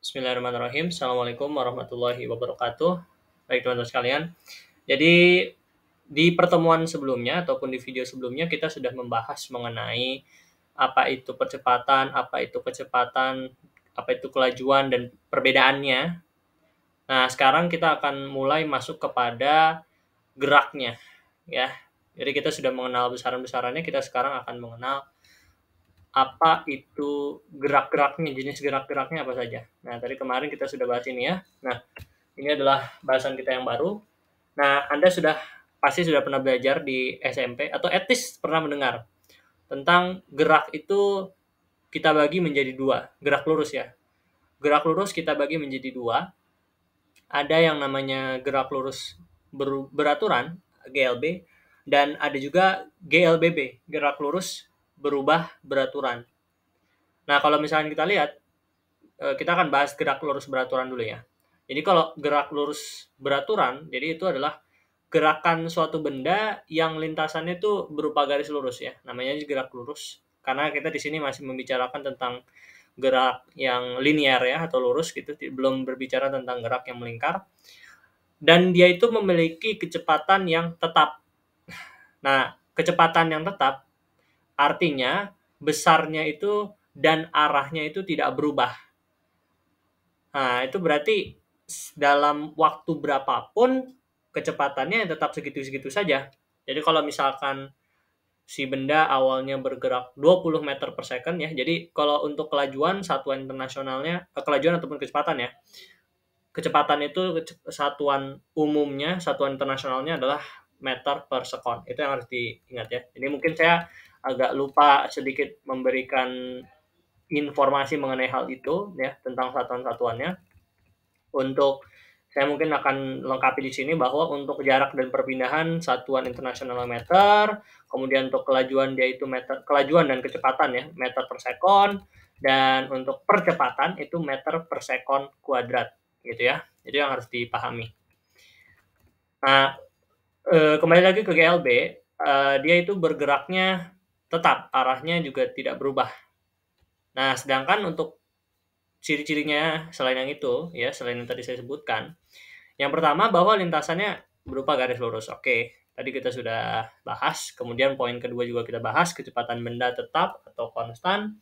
Bismillahirrahmanirrahim. Assalamualaikum warahmatullahi wabarakatuh. Baik teman-teman sekalian. Jadi di pertemuan sebelumnya ataupun di video sebelumnya kita sudah membahas mengenai apa itu percepatan, apa itu kelajuan dan perbedaannya. Nah, sekarang kita akan mulai masuk kepada geraknya, ya. Jadi kita sudah mengenal besaran-besarannya, kita sekarang akan mengenal apa itu gerak-geraknya, jenis gerak-geraknya apa saja. Nah, tadi kemarin kita sudah bahas ini ya. Nah, ini adalah bahasan kita yang baru. Nah, Anda pasti sudah pernah belajar di SMP atau etis pernah mendengar tentang gerak itu kita bagi menjadi dua, gerak lurus ya. Gerak lurus kita bagi menjadi dua. Ada yang namanya gerak lurus beraturan, GLB, dan ada juga GLBB, gerak lurus berubah beraturan. Nah, kalau misalnya kita lihat, kita akan bahas gerak lurus beraturan dulu ya. Jadi kalau gerak lurus beraturan, jadi itu adalah gerakan suatu benda yang lintasannya itu berupa garis lurus ya. Namanya gerak lurus. Karena kita di sini masih membicarakan tentang gerak yang linear ya atau lurus gitu, belum berbicara tentang gerak yang melingkar. Dan dia itu memiliki kecepatan yang tetap. Nah, kecepatan yang tetap artinya besarnya itu dan arahnya itu tidak berubah. Nah, itu berarti dalam waktu berapapun kecepatannya tetap segitu-segitu saja. Jadi kalau misalkan si benda awalnya bergerak 20 meter per second ya. Jadi kalau untuk kelajuan satuan internasionalnya, kelajuan ataupun kecepatan ya. Kecepatan itu satuan umumnya, satuan internasionalnya adalah meter per second. Itu yang harus diingat ya. Jadi mungkin saya agak lupa sedikit memberikan informasi mengenai hal itu ya tentang satuan-satuannya. Untuk saya mungkin akan lengkapi di sini bahwa untuk jarak dan perpindahan satuan internasional meter, kemudian untuk kelajuan dia itu meter, kelajuan dan kecepatan ya meter per sekon, dan untuk percepatan itu meter per sekon kuadrat gitu ya. Jadi yang harus dipahami. Nah, kembali lagi ke GLB, dia itu bergeraknya tetap, arahnya juga tidak berubah. Nah, sedangkan untuk ciri-cirinya selain yang itu ya, selain yang tadi saya sebutkan, yang pertama bahwa lintasannya berupa garis lurus. Oke, tadi kita sudah bahas. Kemudian poin kedua juga kita bahas, kecepatan benda tetap atau konstan.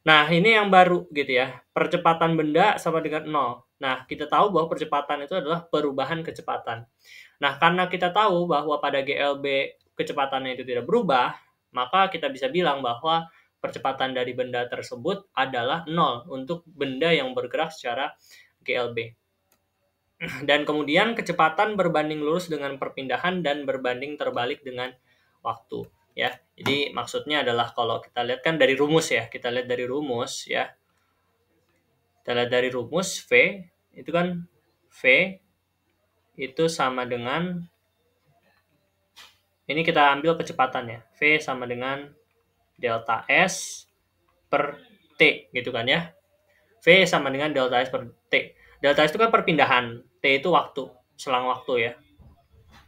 Nah, ini yang baru gitu ya. Percepatan benda sama dengan 0. Nah, kita tahu bahwa percepatan itu adalah perubahan kecepatan. Nah, karena kita tahu bahwa pada GLB kecepatannya itu tidak berubah, maka kita bisa bilang bahwa percepatan dari benda tersebut adalah 0 untuk benda yang bergerak secara GLB. Dan kemudian kecepatan berbanding lurus dengan perpindahan dan berbanding terbalik dengan waktu ya. Jadi maksudnya adalah kalau kita lihat kan dari rumus ya, kita lihat dari rumus ya. Kita lihat dari rumus V itu kan V itu sama dengan ini kita ambil kecepatannya. V sama dengan delta S per T gitu kan ya. V sama dengan delta S per T. Delta S itu kan perpindahan, T itu waktu, selang waktu ya.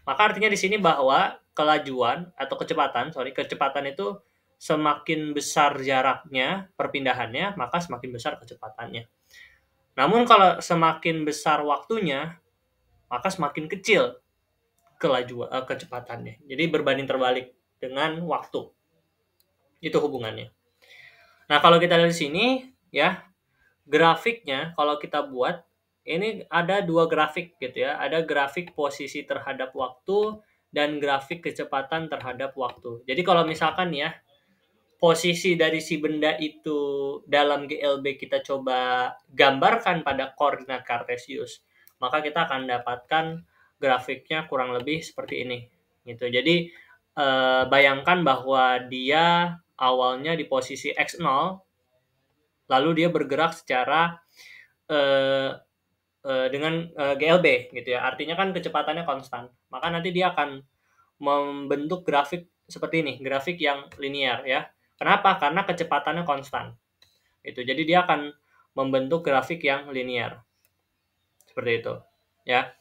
Maka artinya di sini bahwa kelajuan atau kecepatan itu semakin besar jaraknya, perpindahannya, maka semakin besar kecepatannya. Namun kalau semakin besar waktunya, maka semakin kecil kecepatannya. Jadi berbanding terbalik dengan waktu. Itu hubungannya. Nah, kalau kita lihat di sini ya, grafiknya kalau kita buat ini ada dua grafik gitu ya. Ada grafik posisi terhadap waktu dan grafik kecepatan terhadap waktu. Jadi kalau misalkan ya posisi dari si benda itu dalam GLB kita coba gambarkan pada koordinat kartesius, maka kita akan dapatkan grafiknya kurang lebih seperti ini gitu. Jadi bayangkan bahwa dia awalnya di posisi x0 lalu dia bergerak secara dengan GLB gitu ya. Artinya kan kecepatannya konstan. Maka nanti dia akan membentuk grafik seperti ini, grafik yang linear ya. Kenapa? Karena kecepatannya konstan. Itu. Jadi dia akan membentuk grafik yang linear. Seperti itu. Ya.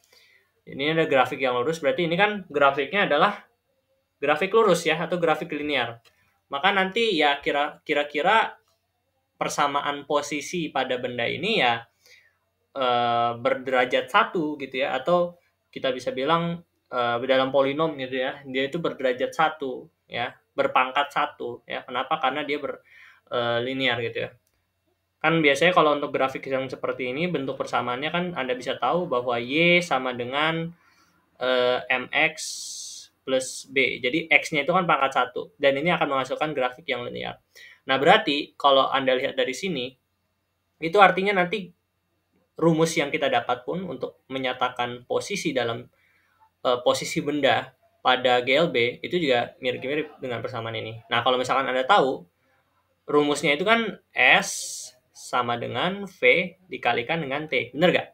Ini ada grafik yang lurus, berarti ini kan grafiknya adalah grafik lurus ya atau grafik linear. Maka nanti ya kira-kira persamaan posisi pada benda ini ya berderajat 1 gitu ya, atau kita bisa bilang dalam polinom gitu ya, dia itu berderajat 1 ya, berpangkat 1 ya. Kenapa? Karena dia linear gitu ya. Kan biasanya kalau untuk grafik yang seperti ini bentuk persamaannya kan Anda bisa tahu bahwa Y sama dengan MX plus B. Jadi X-nya itu kan pangkat 1 dan ini akan menghasilkan grafik yang linear. Nah, berarti kalau Anda lihat dari sini, itu artinya nanti rumus yang kita dapat pun untuk menyatakan posisi dalam posisi benda pada GLB itu juga mirip-mirip dengan persamaan ini. Nah, kalau misalkan Anda tahu rumusnya itu kan S sama dengan V dikalikan dengan T. Benar nggak?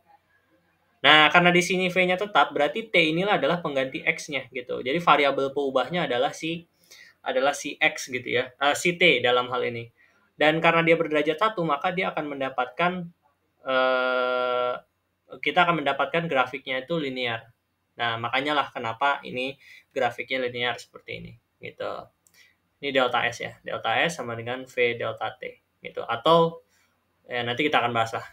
Nah, karena di sini V-nya tetap, berarti T inilah adalah pengganti X-nya gitu. Jadi variabel peubahnya adalah si X gitu ya, si T dalam hal ini. Dan karena dia berderajat 1, maka dia akan mendapatkan kita akan mendapatkan grafiknya itu linear. Nah, makanya lah kenapa ini grafiknya linear seperti ini gitu. Ini delta S ya. Delta S sama dengan V delta T gitu. Atau ya nanti kita akan bahas lah.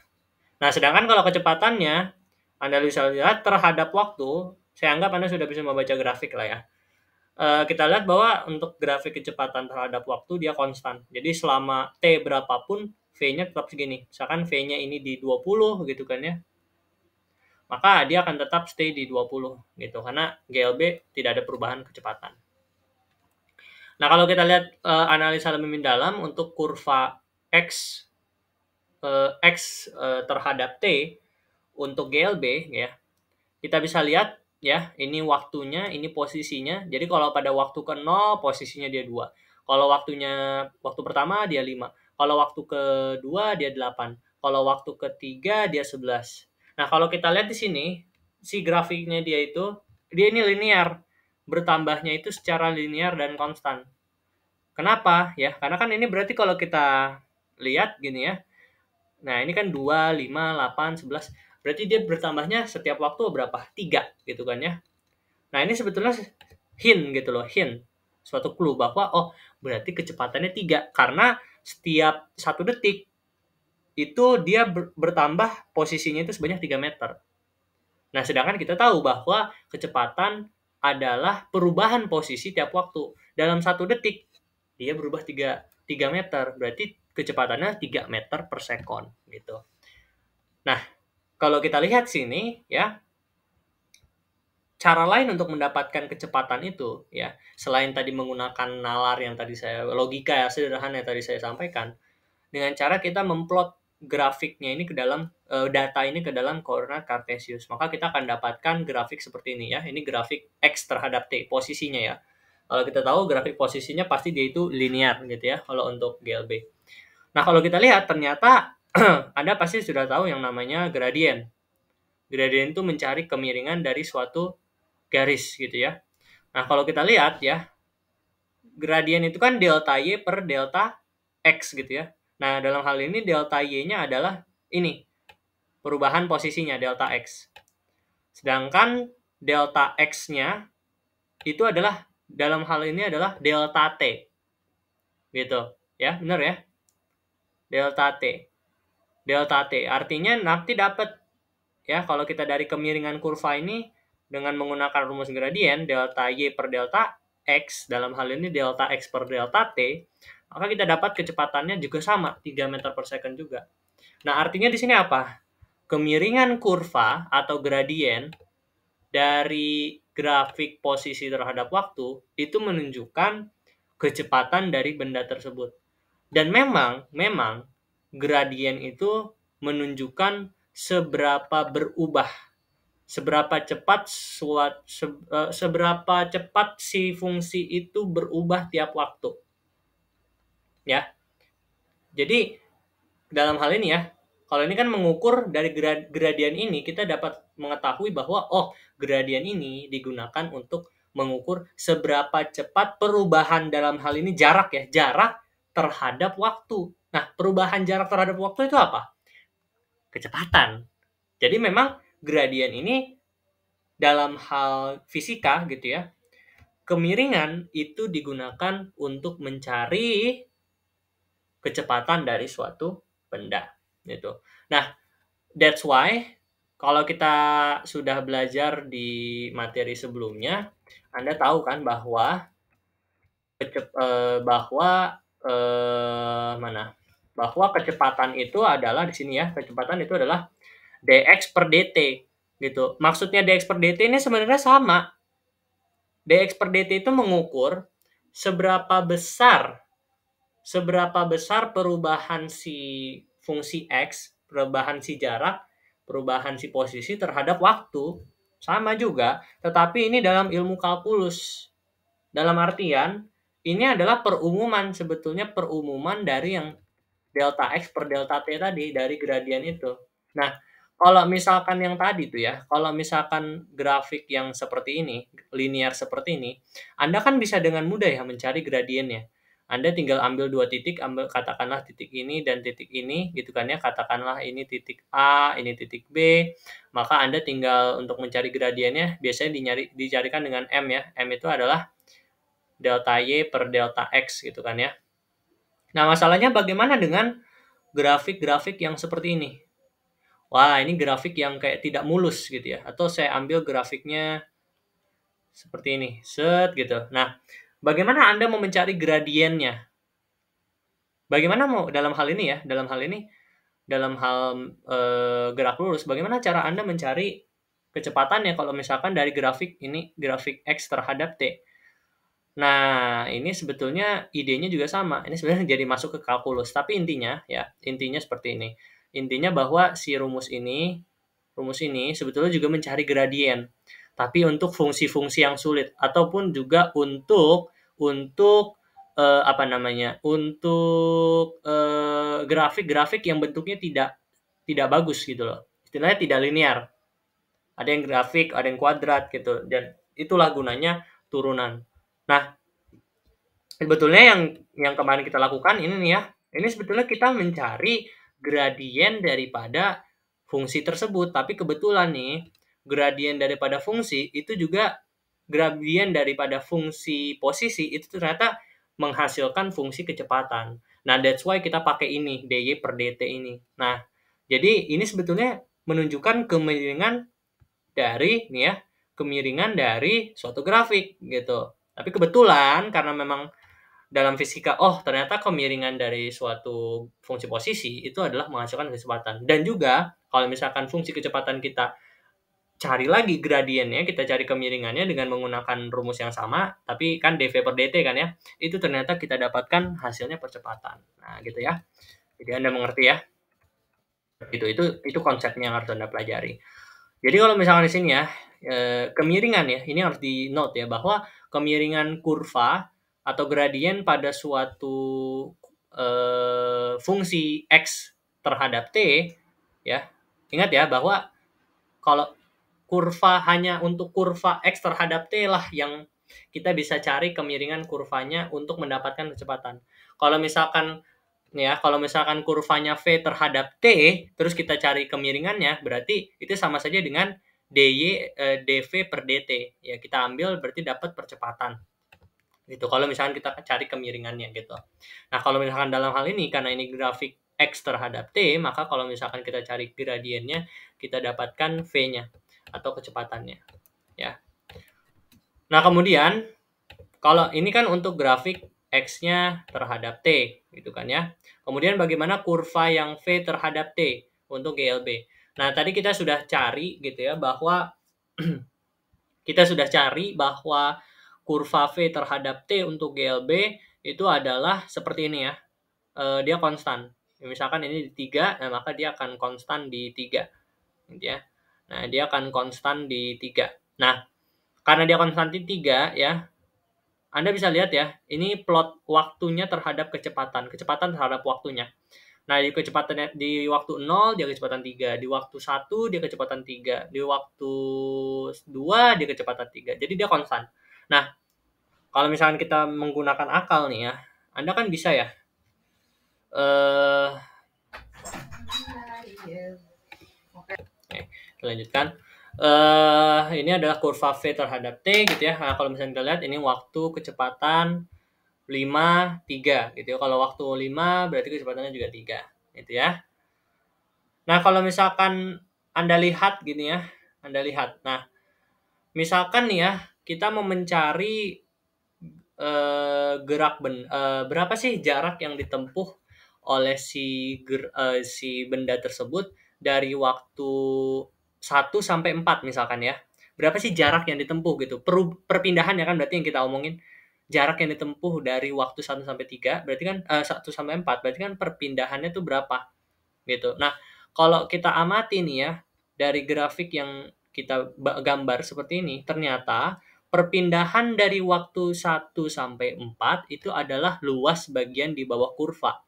Nah, sedangkan kalau kecepatannya Anda bisa lihat terhadap waktu, saya anggap Anda sudah bisa membaca grafik lah ya. Kita lihat bahwa untuk grafik kecepatan terhadap waktu dia konstan. Jadi selama T berapapun V-nya tetap segini. Misalkan V-nya ini di 20 gitu kan ya. Maka dia akan tetap stay di 20 gitu karena GLB tidak ada perubahan kecepatan. Nah, kalau kita lihat analisa lebih mendalam untuk kurva X terhadap T untuk GLB ya. Kita bisa lihat ya, ini waktunya, ini posisinya. Jadi kalau pada waktu ke-0 posisinya dia 2. Kalau waktu pertama dia 5. Kalau waktu kedua dia 8. Kalau waktu ketiga dia 11. Nah, kalau kita lihat di sini, si grafiknya dia ini linear. Bertambahnya itu secara linear dan konstan. Kenapa? Ya, karena kan ini berarti kalau kita lihat gini ya. Nah, ini kan 2, 5, 8, 11. Berarti dia bertambahnya setiap waktu berapa? 3 gitu kan ya. Nah, ini sebetulnya hint gitu loh, hint. Suatu clue bahwa oh, berarti kecepatannya 3 karena setiap 1 detik itu dia bertambah posisinya itu sebanyak 3 meter. Nah, sedangkan kita tahu bahwa kecepatan adalah perubahan posisi tiap waktu. Dalam 1 detik dia berubah 3 meter. Berarti kecepatannya 3 meter per sekon gitu. Nah, kalau kita lihat sini ya, cara lain untuk mendapatkan kecepatan itu ya, selain tadi menggunakan nalar yang tadi logika ya sederhana yang tadi saya sampaikan, dengan cara kita memplot grafiknya ini ke dalam data ini ke dalam koordinat kartesius. Maka kita akan dapatkan grafik seperti ini ya. Ini grafik X terhadap T posisinya ya. Kalau kita tahu grafik posisinya pasti dia itu linear gitu ya kalau untuk GLB. Nah, kalau kita lihat ternyata Anda pasti sudah tahu yang namanya gradien. Gradien itu mencari kemiringan dari suatu garis gitu ya. Nah, kalau kita lihat ya, gradien itu kan delta Y per delta X gitu ya. Nah, dalam hal ini delta Y-nya adalah ini, perubahan posisinya delta X. Sedangkan delta X-nya itu adalah dalam hal ini adalah delta T. Gitu. Ya, benar ya? Delta T. Delta T. Artinya nanti dapat ya kalau kita dari kemiringan kurva ini dengan menggunakan rumus gradien delta Y per delta X, dalam hal ini delta X per delta T, maka kita dapat kecepatannya juga sama, 3 meter per second juga. Nah, artinya di sini apa? Kemiringan kurva atau gradien dari grafik posisi terhadap waktu itu menunjukkan kecepatan dari benda tersebut. Dan memang gradien itu menunjukkan seberapa cepat si fungsi itu berubah tiap waktu. Ya. Jadi dalam hal ini ya, kalau ini kan mengukur dari gradien ini kita dapat mengetahui bahwa oh, gradien ini digunakan untuk mengukur seberapa cepat perubahan dalam hal ini jarak terhadap waktu. Nah, perubahan jarak terhadap waktu itu apa? Kecepatan. Jadi memang gradien ini dalam hal fisika gitu ya, kemiringan itu digunakan untuk mencari kecepatan dari suatu benda gitu. Nah, That's why kalau kita sudah belajar di materi sebelumnya, Anda tahu kan bahwa bahwa, mana, bahwa kecepatan itu adalah di sini ya, kecepatan itu adalah dx per dt, gitu. Maksudnya dx per dt ini sebenarnya sama. dx per dt itu mengukur seberapa besar perubahan si fungsi x, perubahan si jarak, perubahan si posisi terhadap waktu. Sama juga, tetapi ini dalam ilmu kalkulus. Dalam artian, ini adalah perumuman, sebetulnya perumuman dari yang delta X per delta T tadi, dari gradien itu. Nah, kalau misalkan yang tadi tuh ya, kalau misalkan grafik yang seperti ini, linear seperti ini, Anda kan bisa dengan mudah ya mencari gradiennya. Anda tinggal ambil dua titik, katakanlah titik ini dan titik ini, gitu kan ya. Katakanlah ini titik A, ini titik B. Maka Anda tinggal untuk mencari gradiennya, biasanya dicarikan dengan M ya. M itu adalah delta Y per delta X gitu kan ya. Nah, masalahnya bagaimana dengan grafik-grafik yang seperti ini? Wah, ini grafik yang kayak tidak mulus gitu ya. Atau saya ambil grafiknya seperti ini. Set gitu. Nah, bagaimana Anda mau mencari gradiennya? Bagaimana mau dalam hal ini ya, dalam hal gerak lurus, bagaimana cara Anda mencari kecepatannya kalau misalkan dari grafik ini, grafik X terhadap T? Nah, ini sebetulnya idenya juga sama. Ini sebenarnya jadi masuk ke kalkulus, tapi intinya ya, intinya seperti ini. Intinya bahwa si rumus ini sebetulnya juga mencari gradien. Tapi untuk fungsi-fungsi yang sulit ataupun juga untuk apa namanya? Untuk grafik-grafik yang bentuknya tidak bagus gitu loh. Istilahnya tidak linear. Ada yang grafik, ada yang kuadrat gitu. Dan itulah gunanya turunan. Nah, sebetulnya yang kemarin kita lakukan ini nih ya, ini sebetulnya kita mencari gradien daripada fungsi tersebut. Tapi kebetulan nih, gradien daripada fungsi itu juga gradien daripada fungsi posisi itu ternyata menghasilkan fungsi kecepatan. Nah, that's why kita pakai ini, dy per dt ini. Nah, jadi ini sebetulnya menunjukkan kemiringan dari nih ya, kemiringan dari suatu grafik gitu. Tapi kebetulan karena memang dalam fisika, oh ternyata kemiringan dari suatu fungsi posisi itu adalah menghasilkan kecepatan. Dan juga kalau misalkan fungsi kecepatan kita cari lagi gradiennya, kita cari kemiringannya dengan menggunakan rumus yang sama, tapi kan dv per dt kan ya, itu ternyata kita dapatkan hasilnya percepatan. Nah gitu ya. Jadi Anda mengerti ya. Itu konsepnya yang harus Anda pelajari. Jadi kalau misalkan di sini ya, kemiringan ya, ini harus di note ya, bahwa kemiringan kurva atau gradien pada suatu fungsi X terhadap T, ya, ingat ya bahwa kalau kurva hanya untuk kurva X terhadap T lah yang kita bisa cari kemiringan kurvanya untuk mendapatkan kecepatan. Kalau misalkan kurvanya V terhadap T, terus kita cari kemiringannya, berarti itu sama saja dengan dv per dt. Ya, kita ambil berarti dapat percepatan. Gitu. Kalau misalkan kita cari kemiringannya gitu. Nah, kalau misalkan dalam hal ini karena ini grafik X terhadap T, maka kalau misalkan kita cari gradiennya, kita dapatkan V-nya atau kecepatannya. Ya. Nah, kemudian kalau ini kan untuk grafik X-nya terhadap T, gitu kan ya. Kemudian bagaimana kurva yang V terhadap T untuk GLB. Nah, tadi kita sudah cari gitu ya bahwa kurva V terhadap T untuk GLB itu adalah seperti ini ya. Dia konstan. Misalkan ini di 3, nah maka dia akan konstan di 3. Gitu ya. Nah, dia akan konstan di 3. Nah, karena dia konstan di 3 ya, Anda bisa lihat ya, ini plot waktunya terhadap kecepatan terhadap waktunya. Nah, di waktu 0 dia kecepatan 3, di waktu 1 dia kecepatan 3, di waktu 2 dia kecepatan 3. Jadi dia konstan. Nah, kalau misalkan kita menggunakan akal nih ya, Anda kan bisa ya. Kita lanjutkan. Ini adalah kurva V terhadap T gitu ya. Nah, kalau misalnya kita lihat ini waktu kecepatan 5, 3 gitu ya. Kalau waktu 5 berarti kecepatannya juga 3 gitu ya. Nah, kalau misalkan Anda lihat gini ya, Anda lihat. Nah, misalkan nih ya, kita mau mencari berapa sih jarak yang ditempuh oleh si benda tersebut dari waktu 1 sampai 4 misalkan ya. Berapa sih jarak yang ditempuh gitu? Perpindahan ya kan berarti yang kita omongin. Jarak yang ditempuh dari waktu 1 sampai 3 berarti kan 1 sampai 4 berarti kan perpindahannya tuh berapa gitu. Nah, kalau kita amati nih ya dari grafik yang kita gambar seperti ini, ternyata perpindahan dari waktu 1 sampai 4 itu adalah luas bagian di bawah kurva,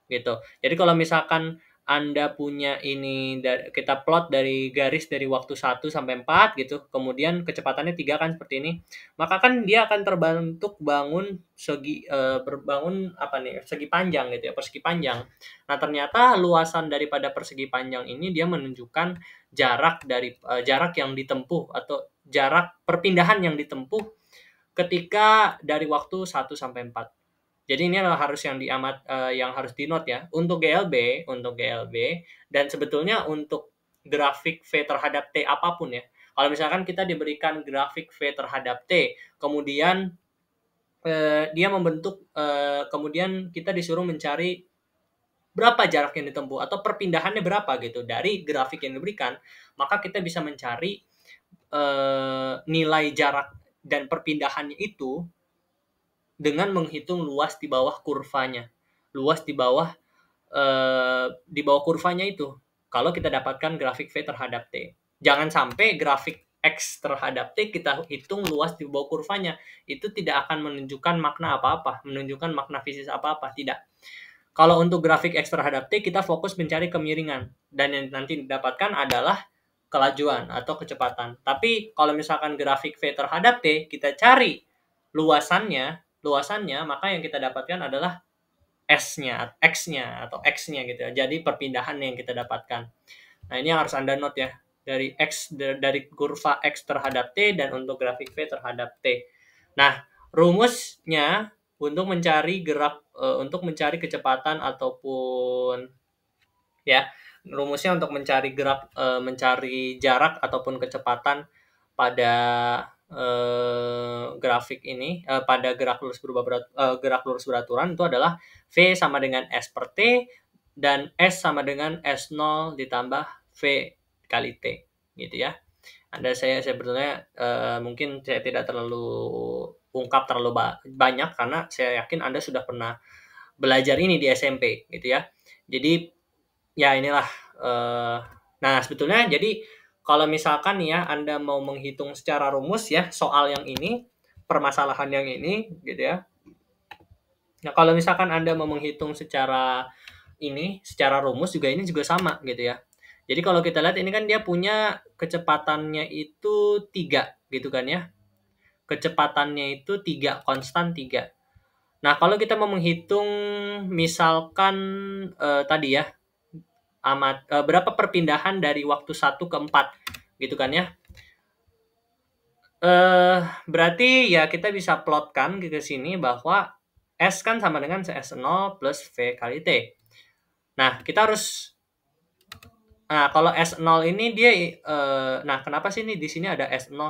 gitu. Jadi kalau misalkan Anda punya ini kita plot dari garis dari waktu 1 sampai 4 gitu, kemudian kecepatannya 3 kan seperti ini, maka kan dia akan terbentuk berbangun apa nih, segi panjang gitu ya, persegi panjang. Nah, ternyata luasan daripada persegi panjang ini dia menunjukkan jarak yang ditempuh atau jarak perpindahan yang ditempuh ketika dari waktu 1 sampai 4. Jadi ini adalah yang harus di-note ya. Untuk GLB dan sebetulnya untuk grafik V terhadap T apapun ya. Kalau misalkan kita diberikan grafik V terhadap T, kemudian dia kemudian kita disuruh mencari berapa jarak yang ditempuh atau perpindahannya berapa gitu dari grafik yang diberikan, maka kita bisa mencari nilai jarak dan perpindahannya itu dengan menghitung luas di bawah kurvanya. Luas di bawah kurvanya itu. Kalau kita dapatkan grafik V terhadap T. Jangan sampai grafik X terhadap T kita hitung luas di bawah kurvanya. Itu tidak akan menunjukkan makna apa-apa, menunjukkan makna fisis apa-apa, tidak. Kalau untuk grafik X terhadap T, kita fokus mencari kemiringan. Dan yang nanti didapatkan adalah kelajuan atau kecepatan. Tapi kalau misalkan grafik V terhadap T, kita cari luasannya, maka yang kita dapatkan adalah S-nya, X-nya atau X-nya gitu ya. Jadi perpindahan yang kita dapatkan. Nah, ini yang harus Anda note ya. Dari kurva X terhadap T dan untuk grafik V terhadap T. Nah, rumusnya untuk mencari kecepatan ataupun ya, rumusnya untuk mencari jarak ataupun kecepatan pada grafik ini pada gerak lurus beraturan itu adalah V sama dengan S per T dan S sama dengan S0 ditambah V kali T gitu ya. Saya sebetulnya mungkin saya tidak terlalu ungkap terlalu banyak karena saya yakin Anda sudah pernah belajar ini di SMP gitu ya. Jadi ya inilah nah sebetulnya jadi kalau misalkan nih ya Anda mau menghitung secara rumus ya soal yang ini, permasalahan yang ini gitu ya. Nah, kalau misalkan Anda mau menghitung secara rumus juga ini juga sama gitu ya. Jadi kalau kita lihat ini kan dia punya kecepatannya itu 3 gitu kan ya. Kecepatannya itu 3, konstan 3. Nah, kalau kita mau menghitung misalkan tadi ya berapa perpindahan dari waktu 1 ke 4 gitu kan ya. Berarti ya kita bisa plotkan ke sini bahwa S kan sama dengan S0 plus V kali T. Nah, kalau S0 ini dia kenapa sih di sini ada S0?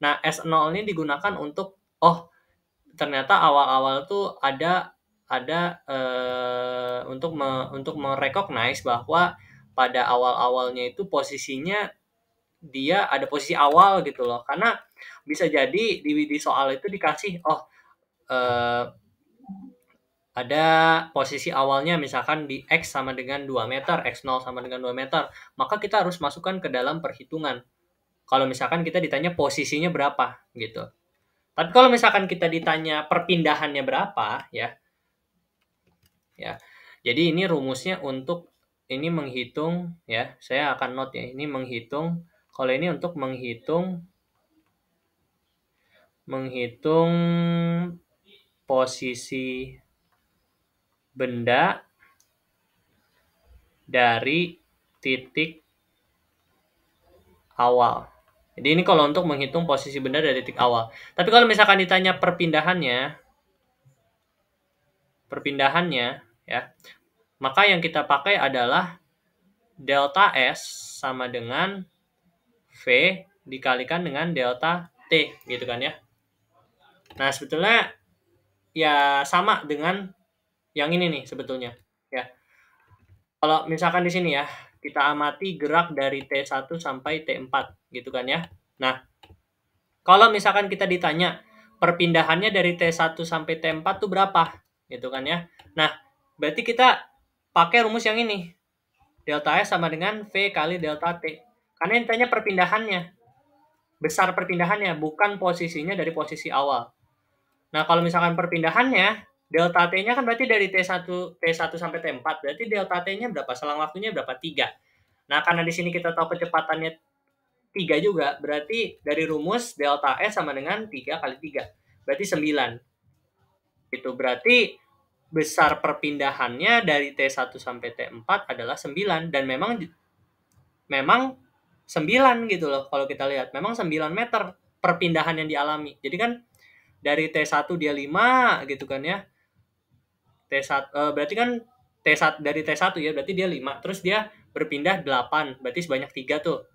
Nah, S0 ini digunakan untuk ternyata awal-awal tuh ada untuk merecognize bahwa pada awal-awalnya itu posisinya dia ada posisi awal gitu loh. Karena bisa jadi di soal itu dikasih ada posisi awalnya misalkan di X sama dengan 2 meter, X0 sama dengan 2 meter, maka kita harus masukkan ke dalam perhitungan. Kalau misalkan kita ditanya posisinya berapa gitu. Tapi kalau misalkan kita ditanya perpindahannya berapa ya. Jadi ini rumusnya untuk ini menghitung ya. Saya akan note ya. Ini menghitung. Kalau ini untuk menghitung posisi benda dari titik awal. Jadi ini kalau untuk menghitung posisi benda dari titik awal. Tapi kalau misalkan ditanya perpindahannya ya, maka yang kita pakai adalah delta S sama dengan V dikalikan dengan delta T gitu kan ya. Nah, sebetulnya ya sama dengan yang ini nih sebetulnya ya. Kalau misalkan di sini ya, kita amati gerak dari T1 sampai T4 gitu kan ya. Nah, kalau misalkan kita ditanya perpindahannya dari T1 sampai T4 tuh berapa gitu kan ya. Nah, berarti kita pakai rumus yang ini. Delta S sama dengan V kali delta T. Karena yang ditanya perpindahannya. Besar perpindahannya, bukan posisinya dari posisi awal. Nah, kalau misalkan perpindahannya, delta T-nya kan berarti dari T1 sampai T4. Berarti delta T-nya berapa? Selang waktunya berapa? 3. Nah, karena di sini kita tahu kecepatannya 3 juga, berarti dari rumus delta S sama dengan 3 kali 3. Berarti 9. Itu berarti besar perpindahannya dari T1 sampai T4 adalah 9. Dan memang 9 gitu loh kalau kita lihat. Memang 9 meter perpindahan yang dialami. Jadi kan dari T1 dia 5 gitu kan ya. Berarti kan dari T1 ya, berarti dia 5. Terus dia berpindah 8. Berarti sebanyak 3 tuh.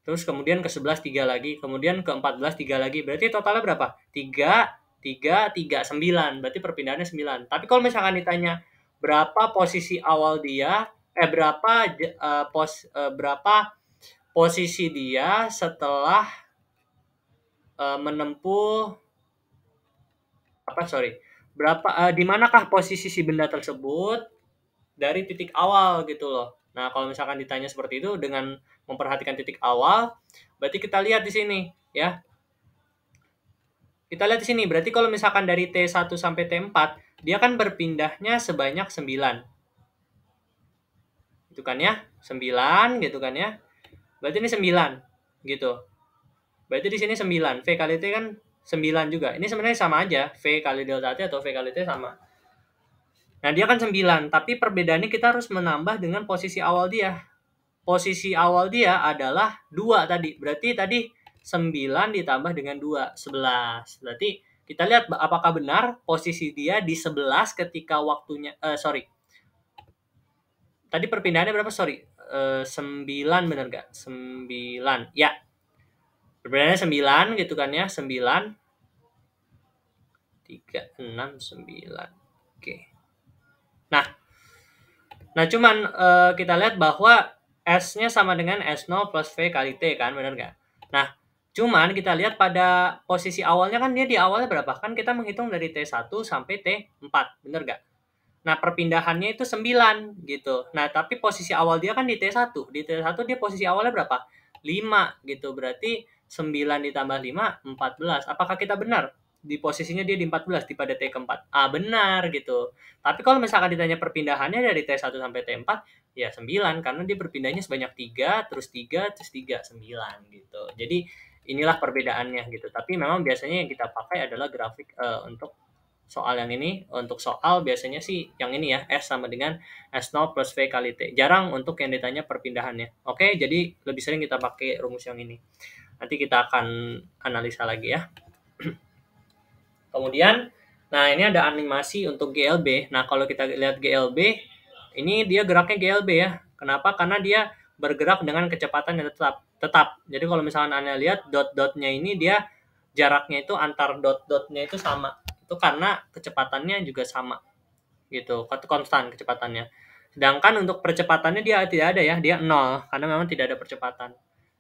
Terus kemudian ke 11 3 lagi, kemudian ke 14 3 lagi. Berarti totalnya berapa? 3 3 3 9. Berarti perpindahannya 9. Tapi kalau misalkan ditanya berapa posisi awal dia, berapa posisi dia setelah menempuh di manakah posisi si benda tersebut dari titik awal gitu loh. Nah, kalau misalkan ditanya seperti itu dengan memperhatikan titik awal, berarti kita lihat di sini ya. Kita lihat di sini, berarti kalau misalkan dari T1 sampai T4, dia kan berpindahnya sebanyak 9. Gitu kan ya? 9 gitu kan ya. Berarti ini 9 gitu. Berarti di sini 9. V kali T kan 9 juga. Ini sebenarnya sama aja. V kali delta T atau V kali T sama. Nah, dia kan 9. Tapi perbedaannya kita harus menambah dengan posisi awal dia. Posisi awal dia adalah 2 tadi. Berarti tadi 9 ditambah dengan 2, 11. Berarti kita lihat apakah benar posisi dia di 11 ketika waktunya, Tadi perpindahannya berapa? 9 benar nggak? 9. Ya. Perbedaannya 9 gitu kan ya. 9 3 6 9. Oke. Nah cuman kita lihat bahwa S-nya sama dengan S0 plus V kali T kan, benar nggak? Nah, cuman kita lihat pada posisi awalnya kan dia di awalnya berapa? Kan kita menghitung dari T1 sampai T4, benar nggak? Nah, perpindahannya itu 9 gitu. Nah, tapi posisi awal dia kan di T1. Di T1 dia posisi awalnya berapa? 5 gitu. Berarti 9 ditambah 5, 14. Apakah kita benar? Di posisinya dia di 14 di pada T keempat. Benar gitu. Tapi kalau misalkan ditanya perpindahannya dari T1 sampai T4, ya 9 karena dia berpindahnya sebanyak 3, terus 3, terus 3, 9 gitu. Jadi inilah perbedaannya gitu. Tapi memang biasanya yang kita pakai adalah grafik untuk soal yang ini. Untuk soal biasanya sih yang ini ya, S sama dengan S0 plus V kali T. Jarang untuk yang ditanya perpindahannya. Oke, jadi lebih sering kita pakai rumus yang ini. Nanti kita akan analisa lagi ya. Kemudian, nah ini ada animasi untuk GLB. Nah, kalau kita lihat GLB, ini dia geraknya GLB ya. Kenapa? Karena dia bergerak dengan kecepatan yang tetap. Jadi kalau misalkan Anda lihat dot-dotnya ini dia jaraknya itu antar dot-dotnya itu sama. Itu karena kecepatannya juga sama. Gitu, konstan kecepatannya. Sedangkan untuk percepatannya dia tidak ada ya, dia 0 karena memang tidak ada percepatan.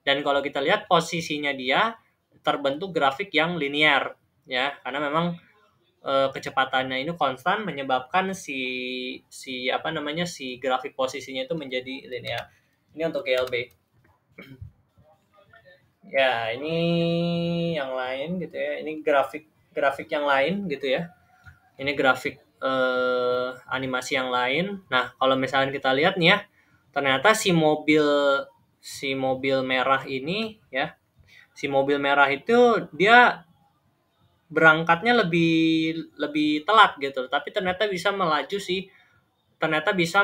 Dan kalau kita lihat posisinya dia terbentuk grafik yang linear ya, karena memang kecepatannya ini konstan menyebabkan si grafik posisinya itu menjadi linear. Ini untuk GLB. Ya, ini yang lain gitu ya. Ini grafik yang lain gitu ya. Ini grafik animasi yang lain. Nah, kalau misalnya kita lihat nih ya, ternyata si mobil merah ini ya, si mobil merah itu dia berangkatnya lebih telat gitu, tapi ternyata bisa melaju sih. Ternyata bisa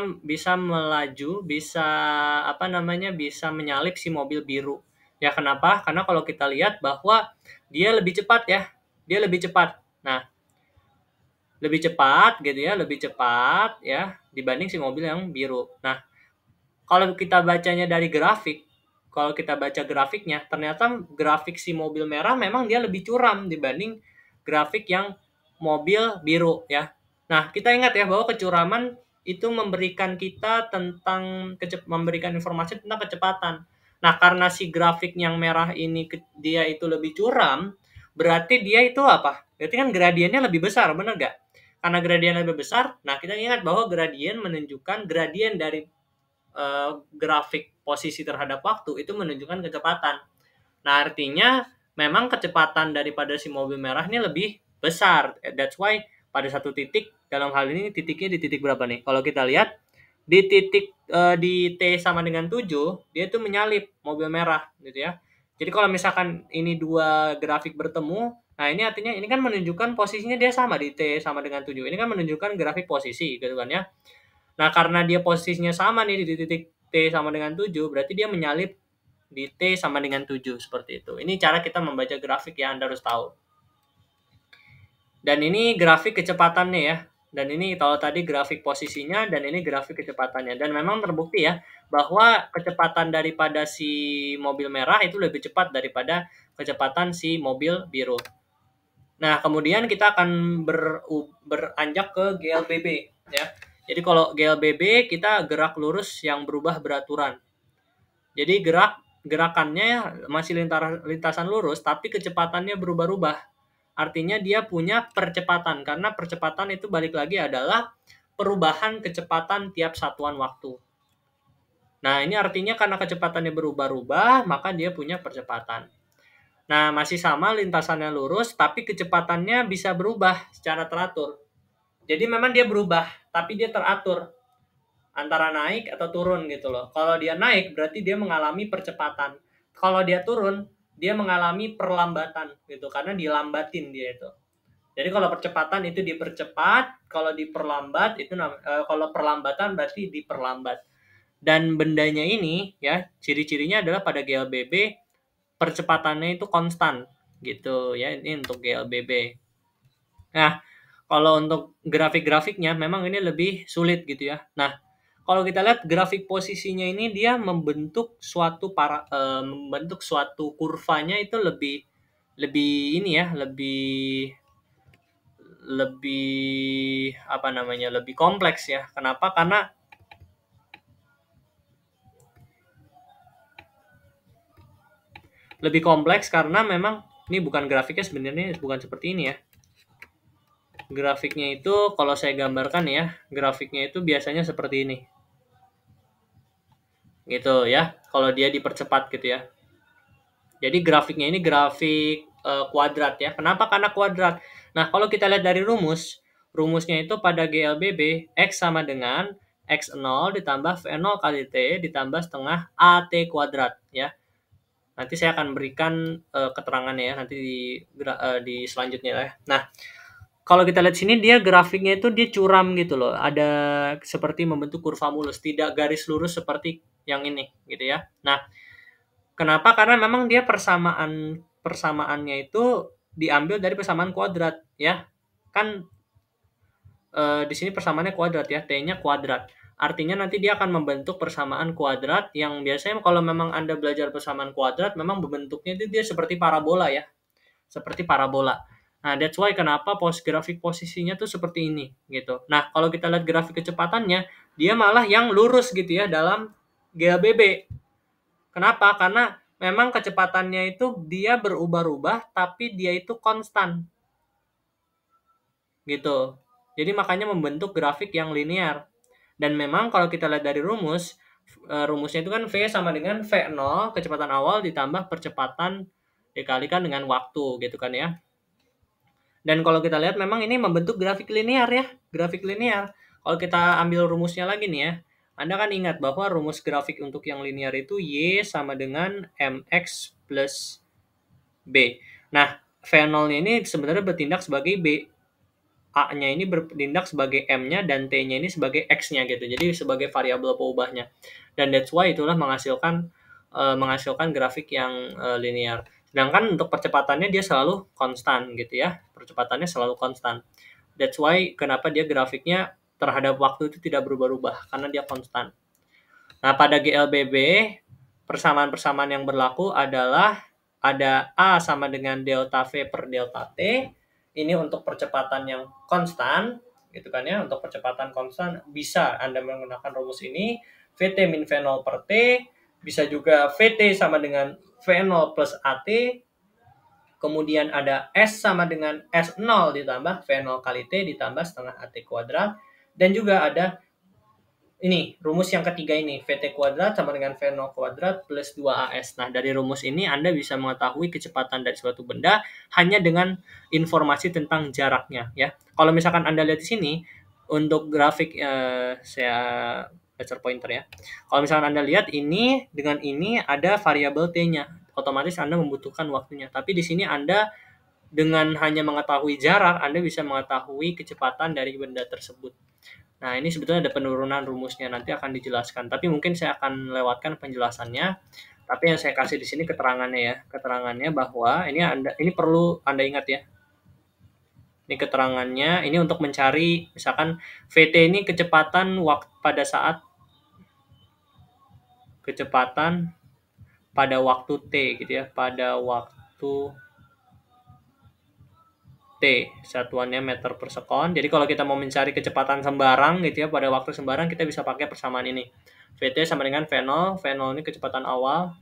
melaju, bisa menyalip si mobil biru. Ya kenapa? Karena kalau kita lihat bahwa dia lebih cepat ya. Dia lebih cepat. Nah, lebih cepat gitu ya, lebih cepat ya dibanding si mobil yang biru. Nah, Kalau kita bacanya dari grafik, kalau kita baca grafiknya, ternyata grafik si mobil merah memang dia lebih curam dibanding grafik yang mobil biru ya. Nah, kita ingat ya bahwa kecuraman itu memberikan kita tentang memberikan informasi tentang kecepatan. Nah, karena si grafik yang merah ini dia itu lebih curam, berarti dia itu apa? Berarti kan gradiennya lebih besar, benar nggak? Karena gradien lebih besar, nah kita ingat bahwa gradien menunjukkan gradien dari grafik posisi terhadap waktu itu menunjukkan kecepatan. Nah, artinya memang kecepatan daripada si mobil merah ini lebih besar. That's why pada satu titik, dalam hal ini titiknya di titik berapa nih? Kalau kita lihat di titik di T sama dengan 7, dia itu menyalip mobil merah gitu ya. Jadi kalau misalkan ini dua grafik bertemu, nah ini artinya ini kan menunjukkan posisinya dia sama di T sama dengan 7. Ini kan menunjukkan grafik posisi gitu kan ya. Nah, karena dia posisinya sama nih di titik T sama dengan 7, berarti dia menyalip di T sama dengan 7 seperti itu. Ini cara kita membaca grafik ya, Anda harus tahu. Dan ini grafik kecepatannya ya. Dan ini kalau tadi grafik posisinya dan ini grafik kecepatannya. Dan memang terbukti ya bahwa kecepatan daripada si mobil merah itu lebih cepat daripada kecepatan si mobil biru. Nah, kemudian kita akan beranjak ke GLBB ya. Jadi kalau GLBB kita gerak lurus yang berubah beraturan. Jadi gerakannya masih lintasan lurus tapi kecepatannya berubah-ubah. Artinya dia punya percepatan karena percepatan itu balik lagi adalah perubahan kecepatan tiap satuan waktu. Nah, ini artinya karena kecepatannya berubah-ubah, maka dia punya percepatan. Nah, masih sama lintasannya lurus, tapi kecepatannya bisa berubah secara teratur. Jadi memang dia berubah, tapi dia teratur antara naik atau turun gitu loh. Kalau dia naik berarti dia mengalami percepatan. Kalau dia turun, dia mengalami perlambatan gitu karena dilambatin dia itu. Jadi kalau percepatan itu dipercepat, kalau diperlambat itu kalau perlambatan berarti diperlambat. Dan bendanya ini ya, ciri-cirinya adalah pada GLBB percepatannya itu konstan gitu ya. Ini untuk GLBB. Nah, kalau untuk grafik-grafiknya memang ini lebih sulit gitu ya. Nah, kalau kita lihat grafik posisinya ini dia membentuk membentuk suatu kurvanya itu lebih lebih ini ya, lebih lebih apa namanya, lebih kompleks ya. Kenapa? Karena lebih kompleks karena memang ini bukan grafiknya sebenarnya bukan seperti ini ya. Grafiknya itu kalau saya gambarkan ya, grafiknya itu biasanya seperti ini. Gitu ya, kalau dia dipercepat gitu ya. Jadi grafiknya ini grafik kuadrat ya. Kenapa? Karena kuadrat. Nah, kalau kita lihat dari rumusnya itu pada GLBB X sama dengan X0 ditambah V0 kali T ditambah setengah AT kuadrat ya. Nanti saya akan berikan keterangannya ya nanti di selanjutnya ya. Nah, kalau kita lihat sini dia grafiknya itu dia curam gitu loh. Ada seperti membentuk kurva mulus, tidak garis lurus seperti yang ini gitu ya. Nah, kenapa? Karena memang dia persamaannya itu diambil dari persamaan kuadrat ya. Kan di sini persamaannya kuadrat ya, T-nya kuadrat. Artinya nanti dia akan membentuk persamaan kuadrat yang biasanya kalau memang Anda belajar persamaan kuadrat memang bentuknya itu dia seperti parabola ya. Seperti parabola. Nah, that's why kenapa grafik posisinya tuh seperti ini gitu. Nah, kalau kita lihat grafik kecepatannya, dia malah yang lurus gitu ya dalam GLBB. Kenapa? Karena memang kecepatannya itu dia berubah-ubah tapi dia itu konstan. Gitu. Jadi makanya membentuk grafik yang linear. Dan memang kalau kita lihat dari rumusnya itu kan V sama dengan V0 kecepatan awal ditambah percepatan dikalikan dengan waktu gitu kan ya. Dan kalau kita lihat memang ini membentuk grafik linear ya, grafik linear. Kalau kita ambil rumusnya lagi nih ya, Anda kan ingat bahwa rumus grafik untuk yang linear itu Y sama dengan MX plus B. Nah, V0-nya ini sebenarnya bertindak sebagai B. A-nya ini bertindak sebagai M-nya dan T-nya ini sebagai X-nya gitu. Jadi sebagai variabel peubahnya. Dan that's why itulah menghasilkan grafik yang linear. Sedangkan untuk percepatannya dia selalu konstan gitu ya. Percepatannya selalu konstan. That's why kenapa dia grafiknya terhadap waktu itu tidak berubah-ubah karena dia konstan. Nah, pada GLBB, persamaan-persamaan yang berlaku adalah ada A sama dengan delta V per delta T. Ini untuk percepatan yang konstan, gitu kan ya. Untuk percepatan konstan bisa Anda menggunakan rumus ini. VT min V0 per T. Bisa juga VT sama dengan V0 plus AT. Kemudian ada S sama dengan S0 ditambah V0 kali T ditambah setengah AT kuadrat. Dan juga ada ini, rumus yang ketiga ini, VT kuadrat sama dengan V0 kuadrat plus 2AS. Nah, dari rumus ini Anda bisa mengetahui kecepatan dari suatu benda hanya dengan informasi tentang jaraknya, ya. Kalau misalkan Anda lihat di sini, untuk grafik, saya laser pointer ya. Kalau misalkan Anda lihat ini, dengan ini ada variabel T-nya. Otomatis Anda membutuhkan waktunya. Tapi di sini Anda dengan hanya mengetahui jarak, Anda bisa mengetahui kecepatan dari benda tersebut. Nah, ini sebetulnya ada penurunan rumusnya, nanti akan dijelaskan. Tapi mungkin saya akan lewatkan penjelasannya. Tapi yang saya kasih di sini keterangannya ya. Keterangannya bahwa ini perlu Anda ingat ya. Ini keterangannya, ini untuk mencari misalkan VT ini kecepatan pada saat kecepatan pada waktu T gitu ya, pada waktu T, satuannya meter per sekon. Jadi kalau kita mau mencari kecepatan sembarang gitu ya, pada waktu sembarang kita bisa pakai persamaan ini. VT sama dengan V0, V0 ini kecepatan awal.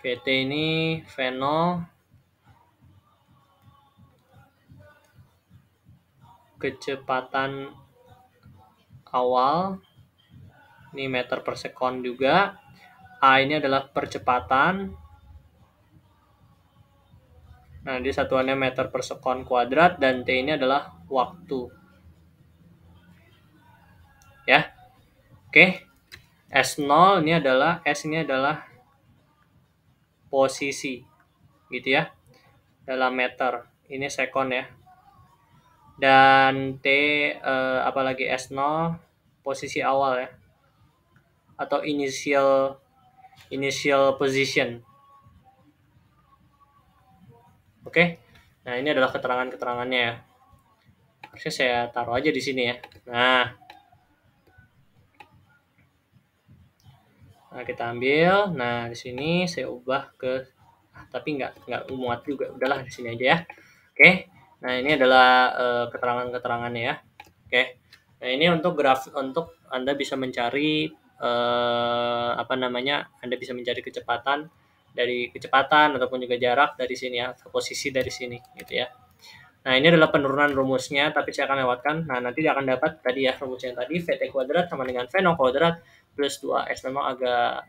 VT ini V0 kecepatan awal. Ini meter per sekon juga. A ini adalah percepatan. Nah, di satuannya meter per sekon kuadrat dan T ini adalah waktu. Ya. Oke. S0 ini adalah posisi. Gitu ya. Dalam meter. Ini sekon ya. Dan T apalagi S0 posisi awal ya. Atau initial position. Oke. Nah, ini adalah keterangan-keterangannya ya. Harusnya saya taruh aja di sini ya. Nah, kita ambil. Nah, di sini saya ubah ke tapi nggak muat juga. Udahlah di sini aja ya. Oke. Nah, ini adalah keterangan-keterangannya ya. Oke. Nah, ini untuk untuk Anda bisa mencari Anda bisa mencari kecepatan ataupun juga jarak dari sini ya, posisi dari sini gitu ya. Nah, ini adalah penurunan rumusnya, tapi saya akan lewatkan. Nah, nanti akan dapat tadi ya rumusnya tadi, VT kuadrat sama dengan V0 kuadrat plus 2S. Memang agak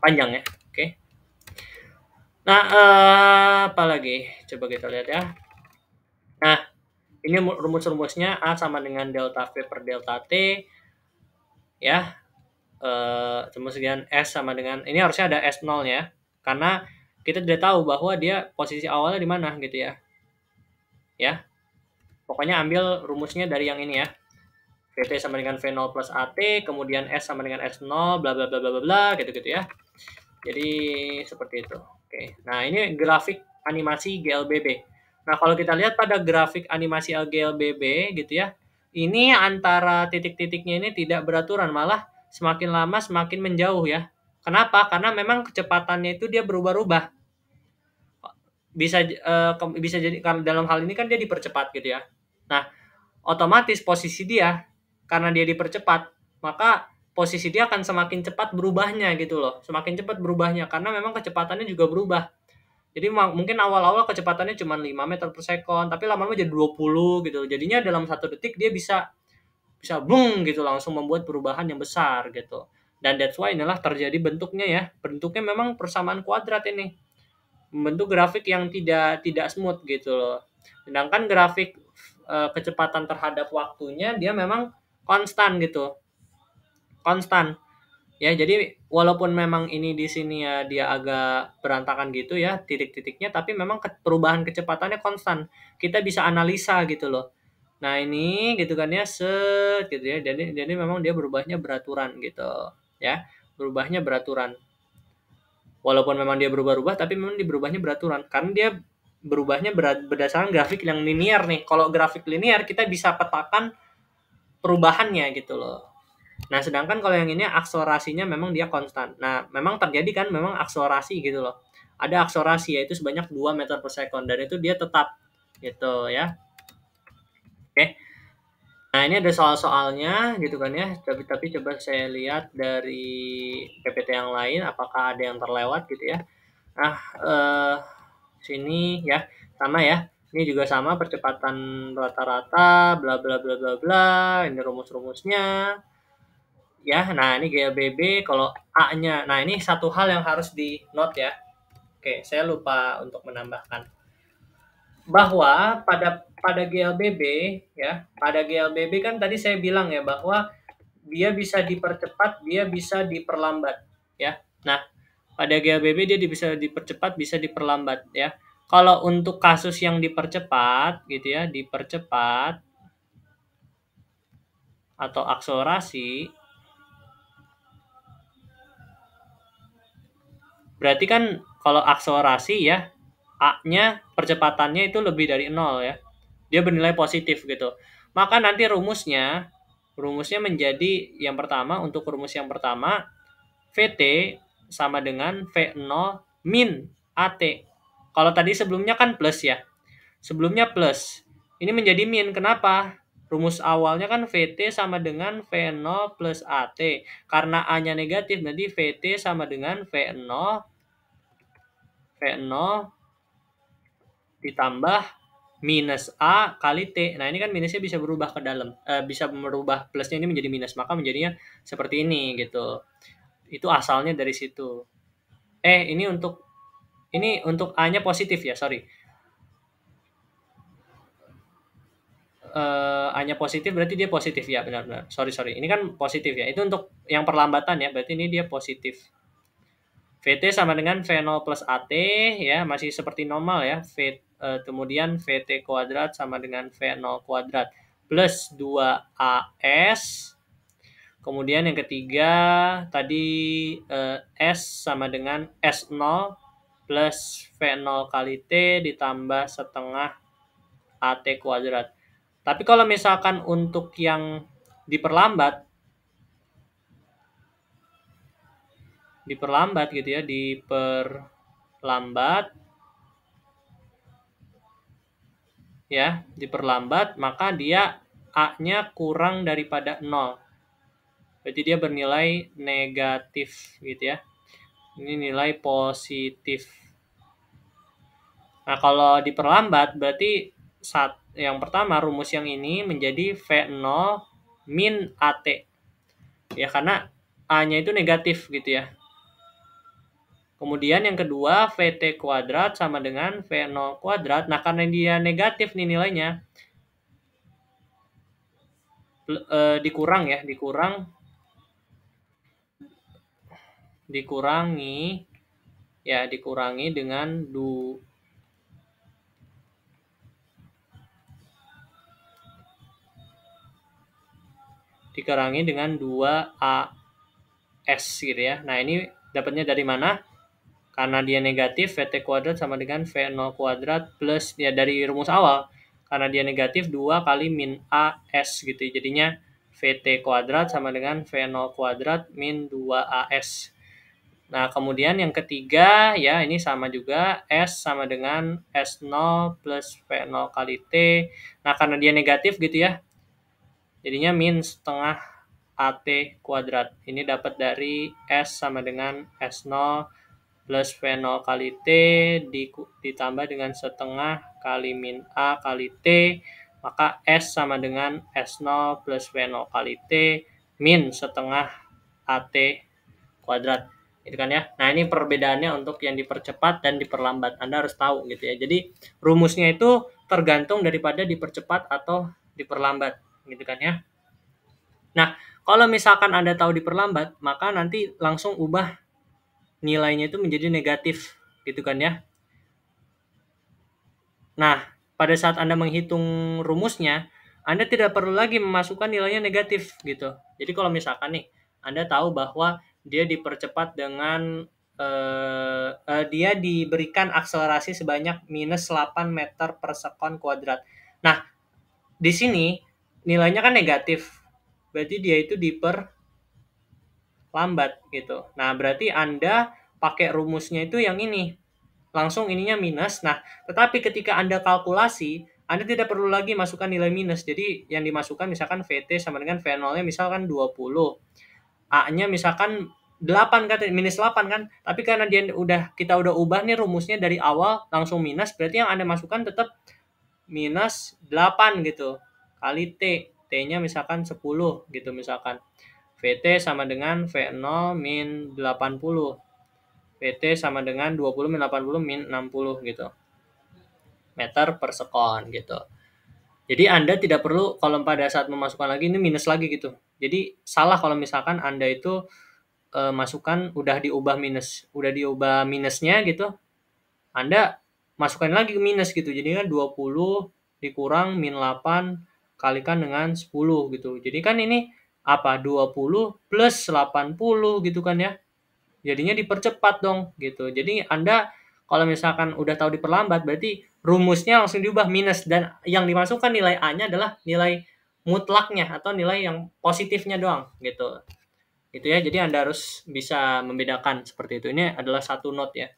panjang ya. Oke. Nah, apa lagi? Coba kita lihat ya. Nah, ini rumus-rumusnya A sama dengan delta V per delta T. Ya. Kemudian S sama dengan, ini harusnya ada S0 ya. Karena kita tidak tahu bahwa dia posisi awalnya di mana gitu ya. Ya. Pokoknya ambil rumusnya dari yang ini ya. VT sama dengan V0 plus AT, kemudian S sama dengan S0, bla bla bla bla bla gitu-gitu ya. Jadi seperti itu. Oke. Nah, ini grafik animasi GLBB. Nah, kalau kita lihat pada grafik animasi GLBB gitu ya. Ini antara titik-titiknya ini tidak beraturan, malah semakin lama semakin menjauh ya. Kenapa? Karena memang kecepatannya itu dia berubah-ubah. Bisa jadi dalam hal ini kan dia dipercepat gitu ya. Nah, otomatis posisi dia karena dia dipercepat, maka posisi dia akan semakin cepat berubahnya gitu loh. Semakin cepat berubahnya karena memang kecepatannya juga berubah. Jadi mungkin awal-awal kecepatannya cuma 5 meter per sekon, tapi lama-lama jadi 20 gitu. Jadinya dalam 1 detik dia bisa bung gitu langsung membuat perubahan yang besar gitu. Dan that's why inilah terjadi bentuknya ya. Bentuknya memang persamaan kuadrat ini. Membentuk grafik yang tidak smooth gitu loh. Sedangkan grafik kecepatan terhadap waktunya dia memang konstan gitu. Konstan. Ya, jadi walaupun memang ini di sini ya dia agak berantakan gitu ya titik-titiknya, tapi memang perubahan kecepatannya konstan. Kita bisa analisa gitu loh. Nah, ini gitu kan ya gitu ya. Jadi memang dia berubahnya beraturan gitu ya. Berubahnya beraturan. Walaupun memang dia berubah-ubah, tapi memang dia berubahnya beraturan. Karena dia berubahnya berdasarkan grafik yang linear nih. Kalau grafik linear kita bisa petakan perubahannya gitu loh. Nah, sedangkan kalau yang ini akselerasinya memang dia konstan. Nah, memang terjadi kan memang akselerasi gitu loh. Ada akselerasi yaitu sebanyak 2 meter per second dan itu dia tetap gitu ya. Oke. Nah, ini ada soal-soalnya gitu kan ya. Tapi coba saya lihat dari PPT yang lain apakah ada yang terlewat gitu ya. Nah, sini ya sama ya. Ini juga sama percepatan rata-rata bla bla bla bla bla. Ini rumus-rumusnya. Ya, nah ini GLBB kalau A-nya. Nah, ini satu hal yang harus di-note ya. Oke, saya lupa untuk menambahkan. Bahwa pada GLBB ya, pada GLBB kan tadi saya bilang ya bahwa dia bisa dipercepat, dia bisa diperlambat ya. Nah, pada GLBB dia bisa dipercepat, bisa diperlambat ya. Kalau untuk kasus yang dipercepat gitu ya, dipercepat atau akselerasi, berarti kan kalau akselerasi ya, A-nya percepatannya itu lebih dari 0 ya. Dia bernilai positif gitu. Maka nanti rumusnya menjadi yang pertama, untuk rumus yang pertama VT sama dengan V0 min AT. Kalau tadi sebelumnya kan plus ya. Sebelumnya plus. Ini menjadi min. Kenapa? Rumus awalnya kan VT sama dengan V0 plus AT. Karena A-nya negatif, nanti VT sama dengan V0 ditambah minus A kali T. Nah, ini kan minusnya bisa berubah ke dalam. Bisa merubah plusnya ini menjadi minus. Maka menjadinya seperti ini gitu. Itu asalnya dari situ. Ini untuk A-nya positif ya, sorry. A-nya positif berarti dia positif ya, benar-benar. Sorry. Ini kan positif ya. Itu untuk yang perlambatan ya, berarti ini dia positif. VT sama dengan V0 plus AT ya, masih seperti normal ya. Kemudian VT kuadrat sama dengan V0 kuadrat plus 2AS. Kemudian yang ketiga tadi S sama dengan S0 plus V0 kali T ditambah setengah AT kuadrat. Tapi kalau misalkan untuk yang diperlambat gitu ya, diperlambat, maka dia A-nya kurang daripada 0. Berarti dia bernilai negatif gitu ya. Ini nilai positif. Nah, kalau diperlambat berarti yang pertama rumus yang ini menjadi V0 min AT. Ya, karena A-nya itu negatif gitu ya. Kemudian yang kedua, VT kuadrat sama dengan V0 kuadrat. Nah, karena dia negatif nih nilainya, dikurangi dengan dikurangi dengan 2AS gitu ya. Nah, ini dapatnya dari mana? Karena dia negatif, VT kuadrat sama dengan V0 kuadrat plus ya dari rumus awal. Karena dia negatif 2 kali min AS gitu. Jadinya VT kuadrat sama dengan V0 kuadrat min 2AS. Nah, kemudian yang ketiga ya ini sama juga, S sama dengan S0 plus V0 kali T. Nah, karena dia negatif gitu ya. Jadinya min setengah AT kuadrat. Ini dapat dari S sama dengan S0 plus V0 kali T ditambah dengan setengah kali min A kali T, maka S sama dengan S0 plus V0 kali T min setengah AT kuadrat. Gitu kan ya. Nah, ini perbedaannya untuk yang dipercepat dan diperlambat. Anda harus tahu gitu ya. Jadi, rumusnya itu tergantung daripada dipercepat atau diperlambat. Gitu kan ya. Nah, kalau misalkan Anda tahu diperlambat, maka nanti langsung ubah nilainya itu menjadi negatif gitu kan ya. Nah, pada saat Anda menghitung rumusnya, Anda tidak perlu lagi memasukkan nilainya negatif gitu. Jadi kalau misalkan nih Anda tahu bahwa dia dipercepat dengan dia diberikan akselerasi sebanyak minus 8 meter per sekon kuadrat. Nah, di sini nilainya kan negatif. berarti dia itu diperlambat gitu. Nah, berarti Anda pakai rumusnya itu yang ini. Langsung ininya minus. Nah, tetapi ketika Anda kalkulasi, Anda tidak perlu lagi masukkan nilai minus. Jadi yang dimasukkan misalkan VT sama dengan V0-nya misalkan 20. A-nya misalkan 8 kan, minus 8 kan. Tapi karena kita udah ubah nih rumusnya dari awal langsung minus, berarti yang Anda masukkan tetap minus 8 gitu. Kali T. T-nya misalkan 10 gitu misalkan. VT sama dengan V0 min 80. VT sama dengan 20 min 80 min 60 gitu. Meter per sekon gitu. Jadi Anda tidak perlu kalau pada saat memasukkan lagi ini minus lagi gitu. Jadi salah kalau misalkan Anda itu masukkan udah diubah minusnya gitu. Anda masukkan lagi ke minus gitu. Jadi kan 20 dikurang min 8 kalikan dengan 10 gitu. Jadi kan ini apa? 20 plus 80 gitu kan ya. Jadinya dipercepat dong gitu. Jadi Anda kalau misalkan udah tahu diperlambat berarti rumusnya langsung diubah minus dan yang dimasukkan nilai A-nya adalah nilai mutlaknya atau nilai yang positifnya doang gitu. Itu ya. Jadi Anda harus bisa membedakan seperti itu. Ini adalah satu note ya.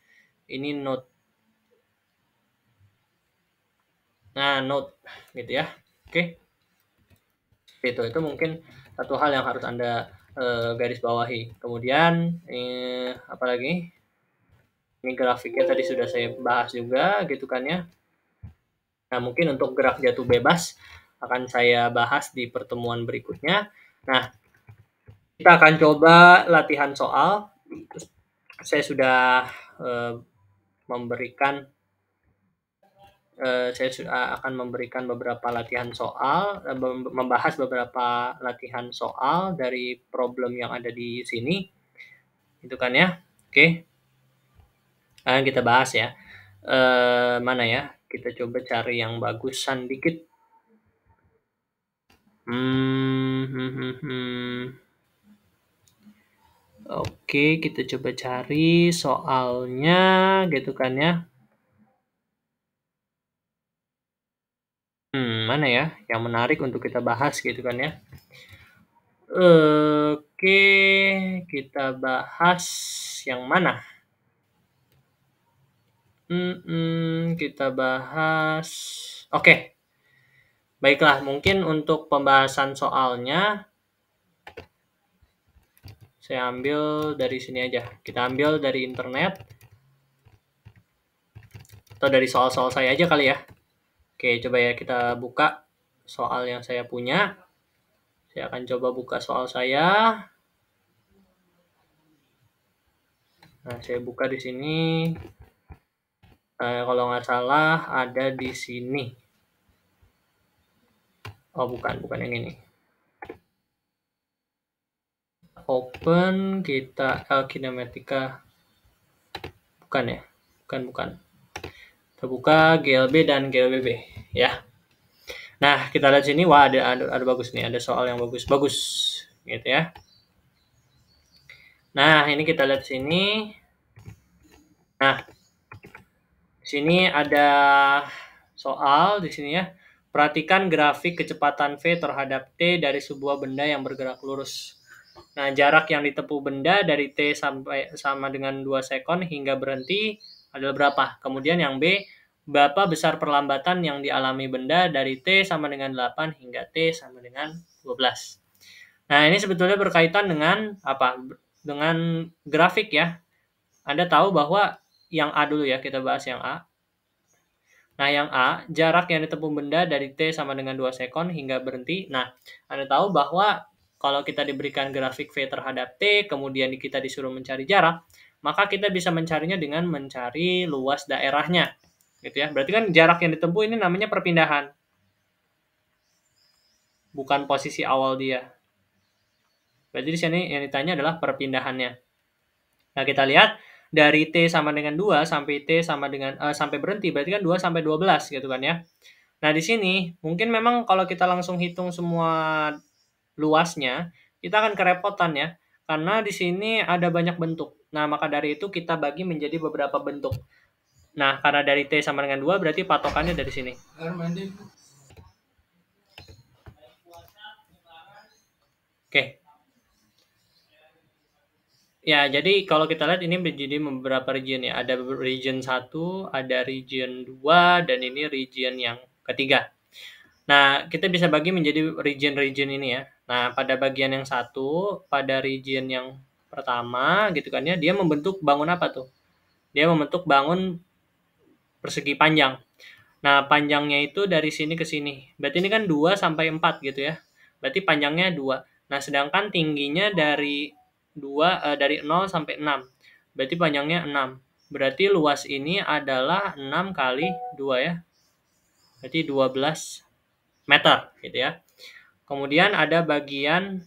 Ini note. Nah, note gitu ya. Oke. Itu mungkin satu hal yang harus Anda garis bawahi. Kemudian apa lagi? Ini grafiknya tadi sudah saya bahas juga gitu kan ya. Nah, mungkin untuk gerak jatuh bebas akan saya bahas di pertemuan berikutnya. Nah, kita akan coba latihan soal. Saya sudah akan memberikan beberapa latihan soal, membahas beberapa latihan soal dari problem yang ada di sini. Itu kan ya. Oke. Nah, kita bahas ya. Mana ya? Kita coba cari yang bagusan dikit. Oke, kita coba cari soalnya gitu kan ya. Mana ya yang menarik untuk kita bahas gitu kan ya. Oke, kita bahas yang mana? Kita bahas. Oke. Baiklah, mungkin untuk pembahasan soalnya saya ambil dari sini aja. Kita ambil dari internet atau dari soal-soal saya aja kali ya. Oke, coba ya kita buka soal yang saya punya. Saya akan coba buka soal saya. Nah, saya buka di sini. Kalau nggak salah ada di sini. Oh, bukan yang ini. Open kita kinematika. Bukan ya? Bukan. Kita buka GLB dan GLBB ya. Nah, kita lihat sini. Wah, ada bagus nih. Ada soal yang bagus gitu ya. Nah, ini kita lihat sini. Nah, sini ada soal di sini ya. Perhatikan grafik kecepatan V terhadap T dari sebuah benda yang bergerak lurus. Nah, jarak yang ditempuh benda dari T sampai sama dengan 2 sekon hingga berhenti adalah berapa? Kemudian yang B, berapa besar perlambatan yang dialami benda dari T sama dengan 8 hingga T sama dengan 12. Nah, ini sebetulnya berkaitan dengan apa? Dengan grafik ya. Anda tahu bahwa yang A dulu ya, kita bahas yang A. Nah, yang A, jarak yang ditempuh benda dari T sama dengan 2 sekon hingga berhenti. Nah, Anda tahu bahwa kalau kita diberikan grafik V terhadap T, kemudian kita disuruh mencari jarak, maka kita bisa mencarinya dengan mencari luas daerahnya. Gitu ya. Berarti kan jarak yang ditempuh ini namanya perpindahan. Bukan posisi awal dia. Berarti di sini yang ditanya adalah perpindahannya. Nah, kita lihat dari T sama dengan 2 sampai T sama dengan sampai berhenti, berarti kan 2 sampai 12 gitu kan ya. Nah, di sini mungkin memang kalau kita langsung hitung semua luasnya, kita akan kerepotan ya. Karena di sini ada banyak bentuk. Nah, maka dari itu kita bagi menjadi beberapa bentuk. Nah, karena dari T sama dengan 2 berarti patokannya dari sini. Oke. Ya, jadi kalau kita lihat ini menjadi beberapa region ya. Ada region 1, ada region 2, dan ini region yang ketiga. Nah, kita bisa bagi menjadi region-region ini ya. Nah, pada bagian yang satu, pada region yang pertama gitu kan ya, dia membentuk bangun apa tuh? Dia membentuk bangun persegi panjang. Nah, panjangnya itu dari sini ke sini. Berarti ini kan 2 sampai 4 gitu ya. Berarti panjangnya 2. Nah, sedangkan tingginya dari 2 dari 0 sampai 6. Berarti panjangnya 6. Berarti luas ini adalah 6 kali 2 ya. Berarti 12 meter gitu ya. Kemudian ada bagian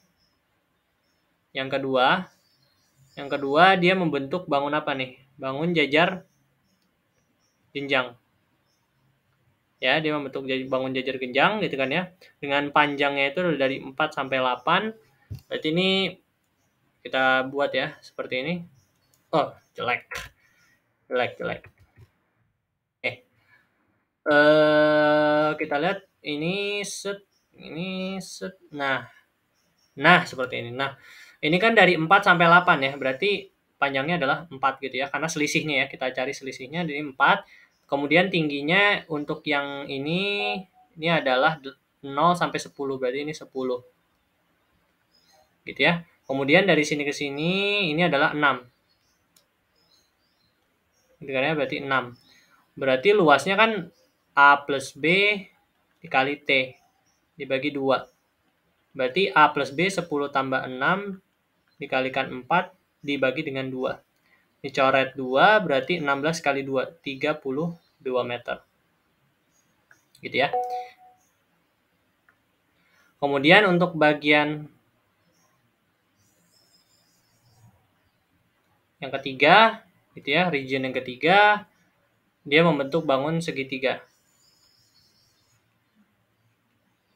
yang kedua. Yang kedua dia membentuk bangun apa nih? Bangun jajar jenjang. Ya, dia membentuk bangun jajar genjang gitu kan ya. Dengan panjangnya itu dari 4 sampai 8. Berarti ini kita buat ya seperti ini. Oh, jelek. Jelek. Kita lihat ini set, ini set. Nah, seperti ini. Nah, ini kan dari 4 sampai 8 ya. Berarti panjangnya adalah 4 gitu ya. Karena selisihnya ya, kita cari selisihnya dari 4. Kemudian tingginya untuk yang ini adalah 0 sampai 10. Berarti ini 10. Gitu ya. Kemudian dari sini ke sini ini adalah 6. Gitu kan ya, berarti 6. Berarti luasnya kan A plus B dikali T dibagi 2. Berarti A plus B 10 tambah 6 dikalikan 4 dibagi dengan 2. Dicoret 2 berarti 16 kali 2, 32 meter. Gitu ya. Kemudian untuk bagian yang ketiga, gitu ya, region yang ketiga, dia membentuk bangun segitiga.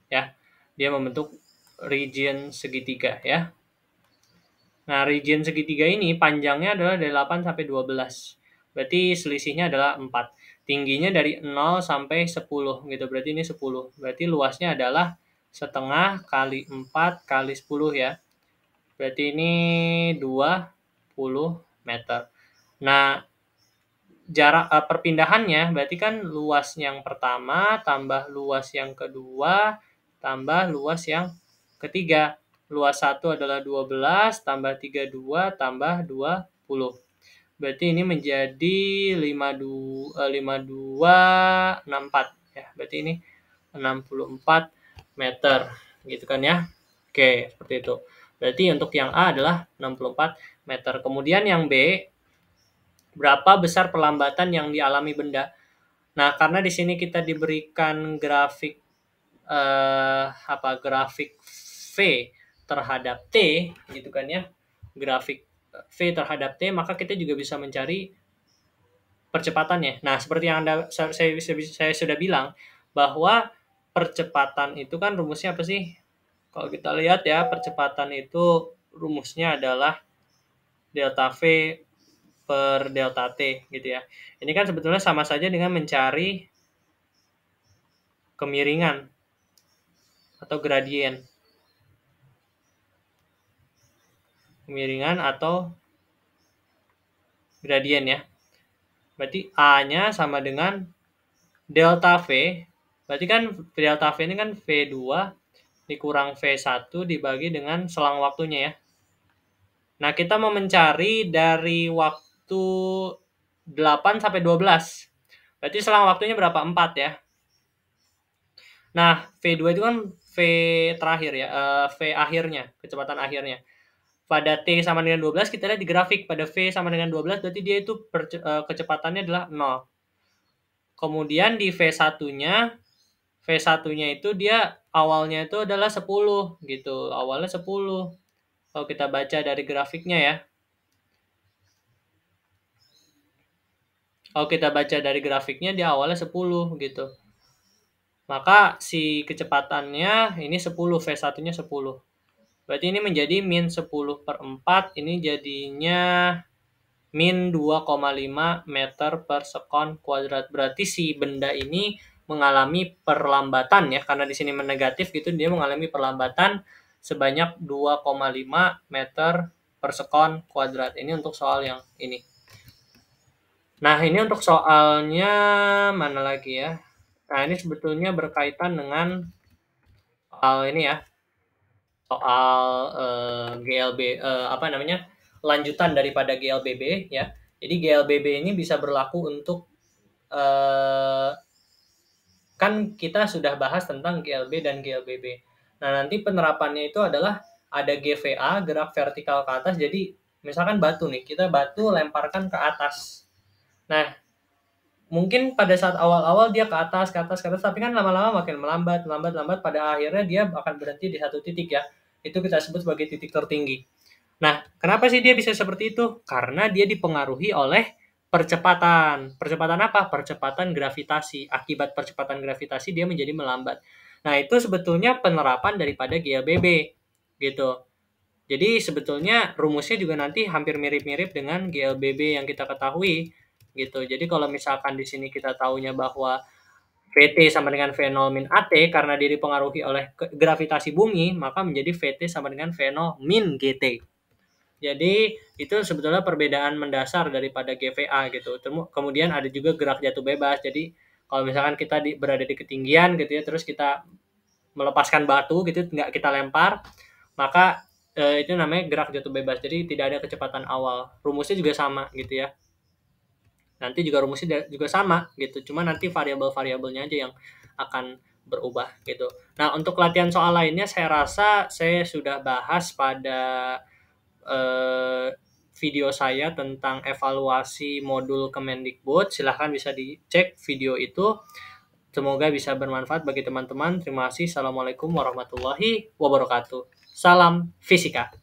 Ya, dia membentuk region segitiga ya. Nah, region segitiga ini panjangnya adalah dari 8 sampai 12. Berarti selisihnya adalah 4. Tingginya dari 0 sampai 10 gitu. Berarti ini 10. Berarti luasnya adalah setengah kali 4 kali 10 ya. Berarti ini 20 meter. Nah, jarak perpindahannya berarti kan luas yang pertama tambah luas yang kedua tambah luas yang ketiga. Luas 1 adalah 12 tambah 32 tambah 20. Berarti ini menjadi 5264 ya. Berarti ini 64 meter gitu kan ya. Oke, seperti itu. Berarti untuk yang A adalah 64 meter. Kemudian yang B, berapa besar perlambatan yang dialami benda? Nah, karena di sini kita diberikan grafik grafik V terhadap T gitu kan ya. Grafik V terhadap T, maka kita juga bisa mencari percepatannya. Nah, seperti yang saya sudah bilang bahwa percepatan itu kan rumusnya apa sih? Kalau kita lihat ya, percepatan itu rumusnya adalah delta V per delta T gitu ya. Ini kan sebetulnya sama saja dengan mencari kemiringan atau gradien. Kemiringan atau gradien ya. Berarti A-nya sama dengan delta V. Berarti kan delta V ini kan V2 dikurang V1 dibagi dengan selang waktunya ya. Nah, kita mau mencari dari waktu 8 sampai 12. Berarti selang waktunya berapa? 4 ya. Nah, V2 itu kan V terakhir ya, V akhirnya, kecepatan akhirnya. Pada T sama dengan 12 kita lihat di grafik, pada V sama dengan 12 berarti dia itu kecepatannya adalah 0. Kemudian di V1-nya itu dia awalnya itu adalah 10 gitu. Awalnya 10. Kalau kita baca dari grafiknya ya. Kalau kita baca dari grafiknya dia awalnya 10 gitu. Maka si kecepatannya ini 10, V1-nya 10. Berarti ini menjadi min 10 per 4, ini jadinya min 2,5 meter per sekon kuadrat. Berarti si benda ini mengalami perlambatan ya, karena di sini negatif gitu, dia mengalami perlambatan sebanyak 2,5 meter per sekon kuadrat. Ini untuk soal yang ini. Nah, ini untuk soalnya mana lagi ya? Nah, ini sebetulnya berkaitan dengan soal ini ya, soal GLB apa namanya? Lanjutan daripada GLBB ya. Jadi GLBB ini bisa berlaku untuk kan kita sudah bahas tentang GLB dan GLBB. Nah, nanti penerapannya itu adalah ada GVA, gerak vertikal ke atas. Jadi, misalkan batu nih, kita batu lemparkan ke atas. Nah, mungkin pada saat awal-awal dia ke atas, tapi kan lama-lama makin melambat, pada akhirnya dia akan berhenti di satu titik ya. Itu kita sebut sebagai titik tertinggi. Nah, kenapa sih dia bisa seperti itu? Karena dia dipengaruhi oleh percepatan. Percepatan apa? Percepatan gravitasi. Akibat percepatan gravitasi dia menjadi melambat. Nah, itu sebetulnya penerapan daripada GLBB gitu. Jadi sebetulnya rumusnya juga nanti hampir mirip-mirip dengan GLBB yang kita ketahui gitu. Jadi kalau misalkan di sini kita tahunya bahwa VT sama dengan V0 min AT karena dia dipengaruhi oleh gravitasi bumi, maka menjadi VT sama dengan V0 min GT. Jadi itu sebetulnya perbedaan mendasar daripada GVA gitu. Kemudian ada juga gerak jatuh bebas. Jadi kalau misalkan kita berada di ketinggian gitu ya, terus kita melepaskan batu gitu, nggak kita lempar, maka itu namanya gerak jatuh bebas. Jadi tidak ada kecepatan awal. Rumusnya juga sama gitu ya. Nanti juga rumusnya juga sama gitu. Cuma nanti variabel-variabelnya aja yang akan berubah gitu. Nah, untuk latihan soal lainnya saya rasa saya sudah bahas pada video saya tentang evaluasi modul Kemendikbud. Silahkan bisa dicek video itu. Semoga bisa bermanfaat bagi teman-teman. Terima kasih. Assalamualaikum warahmatullahi wabarakatuh. Salam fisika.